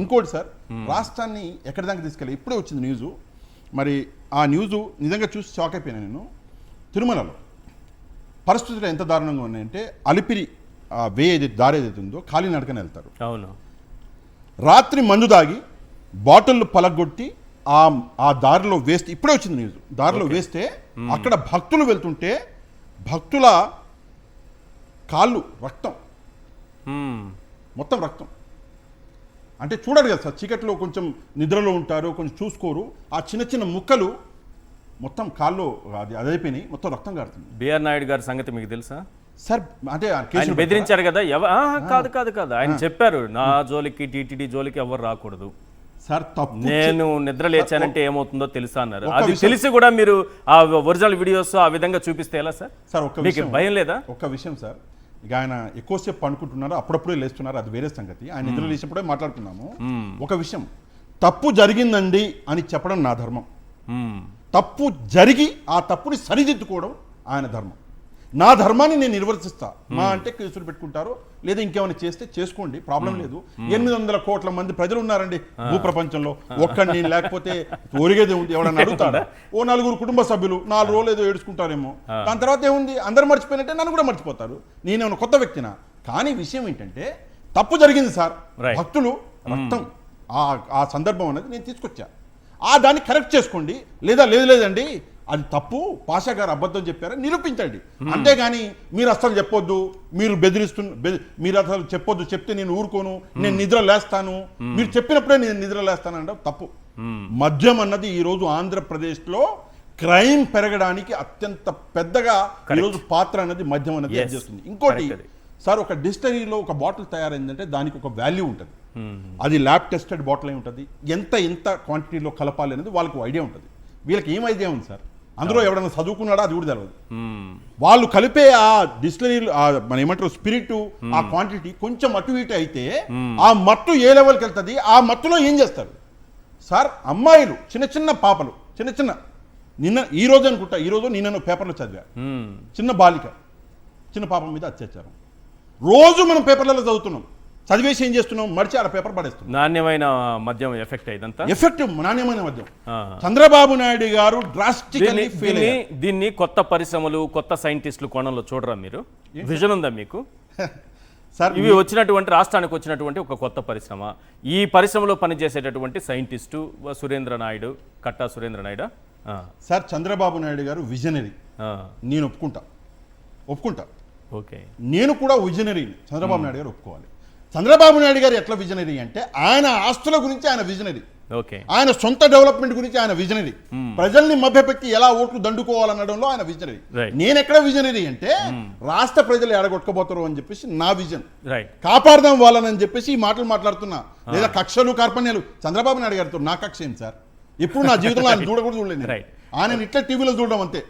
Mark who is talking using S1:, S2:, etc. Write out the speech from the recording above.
S1: ఇంకోటి సార్, రాష్ట్రాన్ని ఎక్కడి దాకా తీసుకెళ్ళి ఇప్పుడే వచ్చింది న్యూస్. మరి ఆ న్యూస్ నిజంగా చూసి షాక్ అయిపోయాను నేను. తిరుమలలో పరిస్థితులు ఎంత దారుణంగా ఉన్నాయంటే, అలిపిరి వే ఏదైతే దారి ఏదైతే ఉందో కాలినడకన వెళ్తారు.
S2: అవును.
S1: రాత్రి మందు దాగి బాటిల్ పలగొట్టి ఆ దారిలో వేస్తే, ఇప్పుడే వచ్చింది న్యూస్, దారిలో వేస్తే అక్కడ భక్తులు వెళ్తుంటే భక్తుల కాళ్ళు రక్తం, మొత్తం రక్తం. అంటే చూడాలి కదా సార్, చీకట్లో కొంచెం నిద్రలో ఉంటారు, కొంచెం చూసుకోరు, ఆ చిన్న చిన్న ముక్కలు మొత్తం కాళ్ళు అది అదైపోయినాయి, మొత్తం రక్తం కారుతుంది.
S2: బిఆర్ నాయుడు గారి సంగతి మీకు తెలుసా
S1: సార్? అంటే
S2: ఆయన బెదిరించారు కదా. కాదు ఆయన చెప్పారు, నా జోలికి టీటీడీ జోలికి ఎవరు రాకూడదు
S1: సార్, తప్పు.
S2: నేను నిద్ర లేచానంటే ఏమవుతుందో తెలుసా అన్నారు. అది తెలిసి కూడా మీరు ఆ ఒరిజినల్ వీడియోస్ ఆ విధంగా చూపిస్తే ఎలా సార్?
S1: సార్
S2: మీకు భయం లేదా?
S1: ఒక్క విషయం సార్, ఇక ఆయన ఎక్కువసేపు పండుకుంటున్నారు, అప్పుడప్పుడే లేస్తున్నారు, అది వేరే సంగతి. ఆయన నిద్ర లేచినప్పుడే మాట్లాడుకున్నాము. ఒక విషయం, తప్పు జరిగిందండి అని చెప్పడం నా ధర్మం. తప్పు జరిగి ఆ తప్పుని సరిదిద్దుకోవడం ఆయన ధర్మం. నా ధర్మాన్ని నేను నిర్వర్తిస్తా. మా అంటే కేసులు పెట్టుకుంటారు, లేదా ఇంకేమైనా చేస్తే చేసుకోండి, ప్రాబ్లం లేదు. 800 కోట్ల మంది ప్రజలు ఉన్నారండి భూప్రపంచంలో, ఒక్కడిని లేకపోతే ఒరిగేది ఉంది, ఎవడన్నా అడుగుతాడా? ఓ 4 కుటుంబ సభ్యులు 4 రోజులు ఏదో ఏడుచుకుంటారేమో, దాని తర్వాత ఏముంది, అందరూ మర్చిపోయినట్టే నన్ను కూడా మర్చిపోతారు. నేనేమన్నా కొత్త వ్యక్తినా? కానీ విషయం ఏంటంటే, తప్పు జరిగింది సార్, భక్తులు రక్తం, ఆ సందర్భం అనేది నేను తీసుకొచ్చా. దాన్ని కరెక్ట్ చేసుకోండి, లేదా లేదండి అది తప్పు, పాషా గారు అబద్ధం చెప్పారని నిరూపించండి. అంతేగాని మీరు అసలు చెప్పొద్దు, మీరు మీరు అసలు చెప్పొద్దు, చెప్తే నేను ఊరుకోను, నేను నిద్ర లేస్తాను, మీరు చెప్పినప్పుడే నేను నిద్ర లేస్తాను అంటే తప్పు. మద్యం అన్నది ఈరోజు ఆంధ్రప్రదేశ్లో క్రైమ్ పెరగడానికి అత్యంత పెద్దగా ఈరోజు పాత్ర అన్నది మద్యం అనేది చేస్తుంది. ఇంకోటి సార్, ఒక డిస్టరీలో ఒక బాటిల్ తయారైందంటే దానికి ఒక వాల్యూ ఉంటుంది. అది ల్యాబ్ టెస్టెడ్ బాటిల్ అయి ఉంటుంది. ఎంత క్వాంటిటీలో కలపాలి అనేది వాళ్ళకు ఐడియా ఉంటుంది. వీళ్ళకి ఏం ఐడియా ఉంది సార్? అందులో ఎవడన్నా చదువుకున్నాడా అది కూడా తెలియదు. వాళ్ళు కలిపే ఆ డిస్టిలరీలు మన ఏమంటారు స్పిరిట్, ఆ క్వాంటిటీ కొంచెం అటు ఇటు అయితే ఆ మత్తు ఏ లెవెల్కి వెళ్తుంది, ఆ మత్తులో ఏం చేస్తారు సార్? అమ్మాయిలు, చిన్న పాపలు, ఈ రోజు అనుకుంటా, నిన్న పేపర్లో చదివా, చిన్న బాలిక, చిన్న పాప మీద అత్యాచారం. రోజు మనం పేపర్లలో చదువుతున్నాం, చదివేసి ఏం చేస్తున్నాం, మడిచి అలా పేపర్ పడేస్తున్నాం.
S2: నాణ్యమైన మద్యం ఎఫెక్ట్ ఇదంతా
S1: నాణ్యమైన మద్యం. చంద్రబాబు నాయుడు గారు డ్రాస్టికల్లీ ఫెయిల్ అయ్యారు.
S2: దీన్ని కొత్త పరిశ్రమలు, కొత్త సైంటిస్టులు కోణంలో చూడరా మీరు? విజన్ ఉందా మీకు? సార్, ఇవి వచ్చినటువంటి రాష్ట్రానికి వచ్చినటువంటి ఒక కొత్త పరిశ్రమ. ఈ పరిశ్రమలో పనిచేసేటటువంటి సైంటిస్టు కట్టా సురేంద్ర నాయుడు
S1: సార్, చంద్రబాబు నాయుడు గారు విజనరీ, నేను ఒప్పుకుంటా.
S2: ఓకే,
S1: నేను కూడా విజనరీ. చంద్రబాబు నాయుడు గారు ఒప్పుకోవాలి. చంద్రబాబు నాయుడు గారు ఎట్లా విజనరీ అంటే, ఆయన ఆస్తుల గురించి ఆయన విజనరీ, ఆయన సొంత డెవలప్మెంట్ గురించి ఆయన విజనరీ, ప్రజల్ని మభ్యపెట్టి ఎలా ఓట్లు దండుకోవాలనడంలో ఆయన విజనరీ. నేను ఎక్కడ విజనరీ అంటే, రాష్ట్ర ప్రజలు ఎడగొట్టుకోబోతారు అని చెప్పేసి నా విజన్, కాపాడదాం వాళ్ళని చెప్పేసి ఈ మాటలు మాట్లాడుతున్నా. లేదా కక్షలు కార్పణ్యాలు చంద్రబాబు నాయుడు గారితో నా కక్ష ఏం సార్? ఎప్పుడు నా జీవితంలో ఆయన చూడకూడదు, చూడలేదు. ఆయన ఇట్లా టీవీలో చూడడం అంతే.